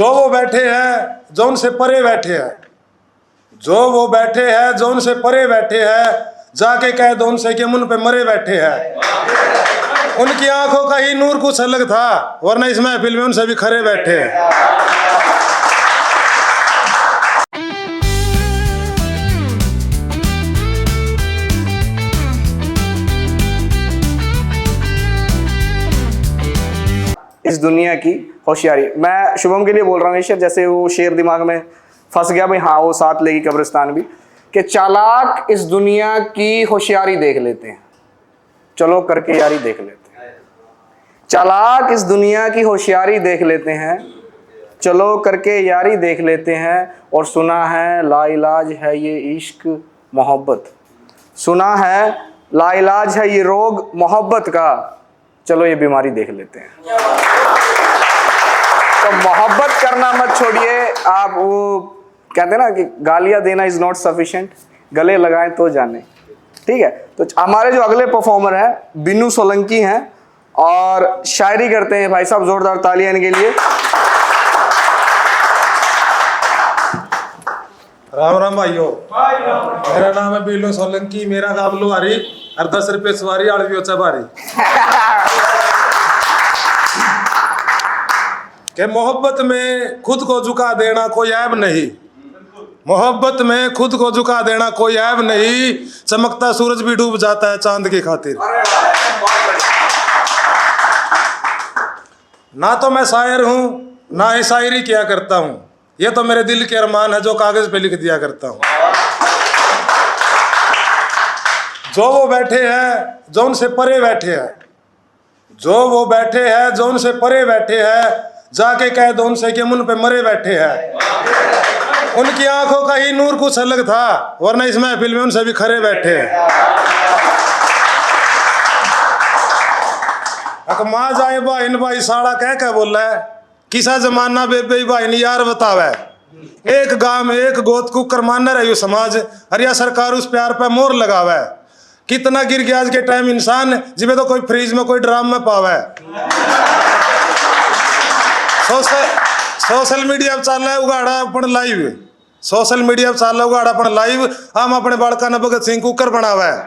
जो वो बैठे हैं जो उनसे परे बैठे हैं, जो वो बैठे हैं जो उनसे परे बैठे हैं, जाके कह दो उनसे कि मुन पे मरे बैठे हैं। उनकी आंखों का ही नूर कुछ अलग था, वरना इस महफिल में उनसे भी खरे बैठे हैं। इस दुनिया की होशियारी, मैं शुभम के लिए बोल रहा हूँ ये शेर, जैसे वो शेर दिमाग में फंस गया भाई, हाँ वो साथ लेगी कब्रिस्तान भी, कि चालाक इस दुनिया की होशियारी देख लेते हैं, चलो करके यारी देख लेते हैं। चालाक इस दुनिया की होशियारी देख लेते हैं, चलो करके यारी देख लेते हैं। और सुना है लाइलाज है ये इश्क मोहब्बत, सुना है लाइलाज है ये रोग मोहब्बत का, चलो ये बीमारी देख लेते हैं। तो मोहब्बत करना मत छोड़िए आप। वो कहते हैं ना कि गालियां देना इज नॉट सफिशिएंट, गले लगाएं तो जाने। ठीक है, तो हमारे जो अगले परफॉर्मर हैं बिन्नू सोलंकी हैं और शायरी करते हैं। भाई साहब जोरदार तालियां इनके लिए। राम राम भाइयों, मेरा नाम है बिन्नू सोलंकी, मेरा गाँव लुहारी और 10 रुपये सवारी आलवी होचा भारी। कि मोहब्बत में खुद को झुका देना कोई ऐब नहीं, मोहब्बत में खुद को झुका देना कोई ऐब नहीं, चमकता सूरज भी डूब जाता है चांद की खातिर। ना तो मैं शायर हूं ना ही शायरी किया करता हूं, ये तो मेरे दिल के अरमान है जो कागज पे लिख दिया करता हूं। जो वो बैठे हैं जो उनसे परे बैठे हैं, जो वो बैठे हैं जो उनसे परे बैठे हैं, जाके कह दो उनसे कि मुन पे मरे बैठे हैं। उनकी आंखों का ही नूर कुछ अलग था, वरना इस महफिल में उनसे भी खरे बैठे हैं। माँ जाए भाईन भाई साड़ा कह के बोला है, किसा जमाना बेबे भाईन यार बतावे, एक गांव में एक गोत कुकर मानना रही समाज, अरिया सरकार उस प्यार पे मोर लगावे। कितना गिर गया आज के टाइम इंसान, जिसमें तो कोई फ्रीज में कोई ड्राम में पावे। सोशल मीडिया पर चाल रहा है उगाड़ा अपन लाइव, सोशल मीडिया पर चाल रहा है उगाड़ा अपन लाइव। हम अपने बालका ने भगत सिंह कुकर बनावा है,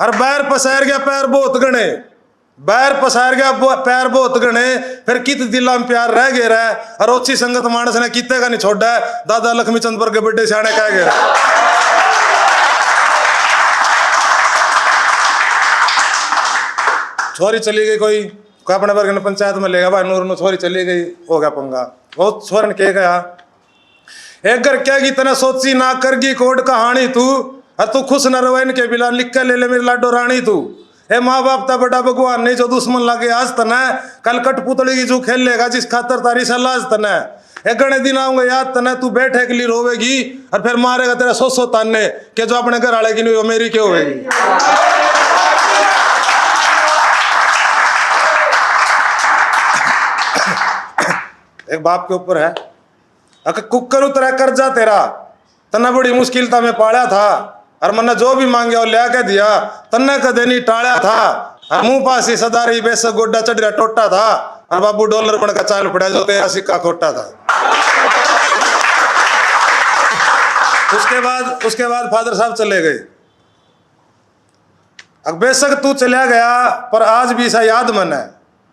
और बैर पसार गया पैर बहुत गणे, बैर पसार गया पैर बहुत गणे, फिर कित दिला में प्यार रह गया है। और ओछी संगत मानस ने किते का नहीं छोड़ा है, दादा लक्ष्मी चंद पर के बड़े सियाने कह गया। छोरी चली गई कोई अपने वर्ग ने पंचायत में लेगा भाई नूर छोरी चली गई, हो गया पंगा। वो छोरन कह गया एक घर क्या की तना सोची ना करगी कोड कहानी तू, और तू खुश न रहो इनके बिला लिख के ले ले मेरी लाडो रानी तू। ए माँ बाप ता बड़ा भगवान नहीं जो दुश्मन लगे आज तना, कल कठपुतली की जो खेल लेगा जिस खातर तारी सलाज तना। एक गणे दिन आऊंगा याद तना तू बैठे के लिए रोवेगी, और फिर मारेगा तेरा सो ताने के जो अपने घर वाले की नहीं मेरी क्या होगी। एक बाप के ऊपर है, अगर कुकर उतरा कर्जा तेरा तना बड़ी मुश्किल था मैं पाला था, और मन्ना जो भी मांगे वो लिया के दिया, तन्ने कदे नहीं टाड़ा था। और मुंह पास ही सदारी बेसक गोड्डा चढ़िया टोटा था, और बाबू डॉलर बन का चाल पड़ा जो तेरा सिक्का खोटा था। उसके बाद फादर साहब चले गए। अब बेशक तू चला गया पर आज भी सा याद मन है,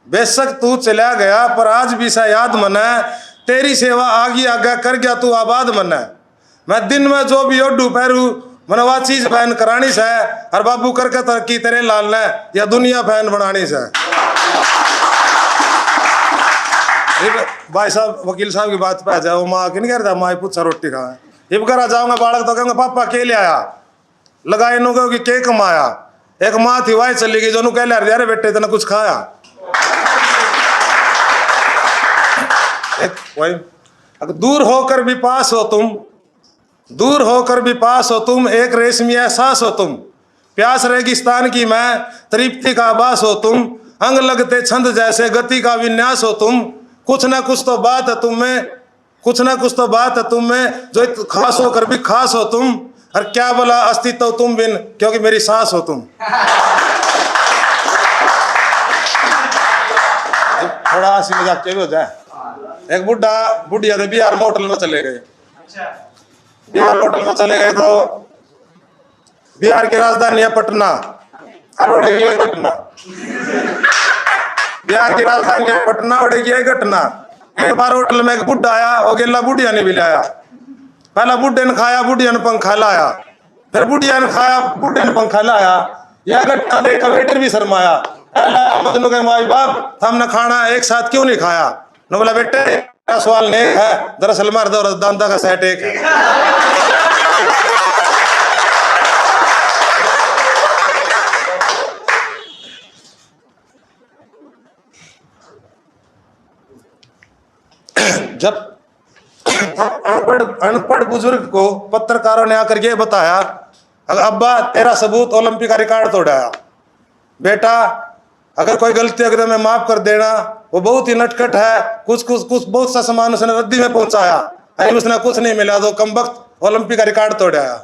बेशक तू चला गया पर आज भी सा याद मन है, तेरी सेवा आगे आगे कर गया तू आबाद मन है। मैं दिन में जो भी ओडू पैरू मनवा चीज फैन करानी से, और बाबू करके तरक्की तेरे लाल ने या दुनिया फैन बनानी से। भाई साहब वकील साहब की बात पे आ जाओ, माँ की नहीं करता, माँ पूछा रोटी खा इब करा जाऊंगा बालक तो कहूँगा पापा के ले आया, लगाए नो कि के कमाया। एक माँ थी वाई चली गई जो कह लिया अरे बेटे इतना कुछ खाया। वही दूर होकर भी पास हो तुम, दूर होकर भी पास हो तुम, एक रेशमी एहसास हो तुम, प्यास रेगिस्तान की मैं तृप्ति का आभास हो तुम, अंग लगते छंद जैसे गति का विन्यास हो तुम। कुछ ना कुछ तो बात है तुम में, कुछ ना कुछ तो बात है तुम में, जो खास होकर भी खास हो तुम, और क्या बोला अस्तित्व तुम बिन क्योंकि मेरी सांस हो तुम। थोड़ा हंसी मजाक के भी हो जाए। एक बुढ़ा बुढ़िया थे बिहार में होटल में चले गए। बिहार होटल में चले गए तो बिहार की राजधानी है पटना। बिहार की राजधानी है पटना, उड़ेगी है घटना। एक बार होटल में एक बुढ़ा आया, वो गेला बुढ़िया ने भी लाया। पहला बुढ़े ने खाया, बुढ़िया ने पंखा लाया, फिर बुढ़िया ने खाया, बुढ़े ने पंखा लाया। यह घटना देखकर वेटर भी शर्माया। मजनू के माई बाप हमने खाना एक साथ क्यों नहीं खाया? न बोला बेटे सवाल नहीं है, दरअसल मर्द और दांदा का सेट एक है। जब अनपढ़ बुजुर्ग को पत्रकारों ने आकर ये बताया, अब्बा तेरा सबूत ओलंपिक का रिकॉर्ड तोड़ाया, बेटा अगर कोई गलती अगर मैं माफ कर देना, वो बहुत ही नटखट है, कुछ बहुत सा सामान उसने रद्दी में पहुंचाया, अरे उसने कुछ नहीं मिला तो कम वक्त ओलंपिक का रिकॉर्ड तोड़ाया।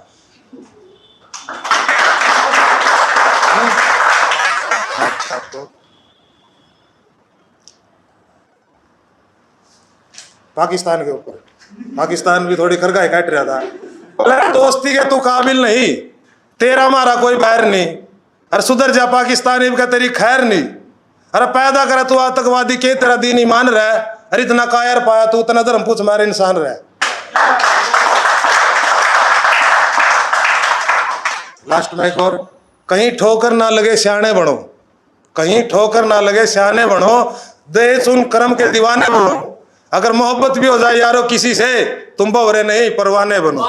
पाकिस्तान के ऊपर पाकिस्तान भी थोड़ी खरगाई काट रहा था। बोले दोस्ती के तू काबिल नहीं, तेरा हमारा कोई बैर नहीं, अरे सुधर जा पाकिस्तानी का तेरी खैर नहीं, अरे पैदा करा तू आतंकवादी के तेरा दीन ईमान रहा, अरे इतना कायर पाया तू उतना धर्म पूछ मारे इंसान रहा। लास्ट में एक और, कहीं ठोकर ना लगे सियाने बनो, कहीं ठोकर ना लगे सियाने बनो, देश उन कर्म के दीवाने बनो, अगर मोहब्बत भी हो जाए यारो किसी से तुम भंवरे नहीं परवाने बनो।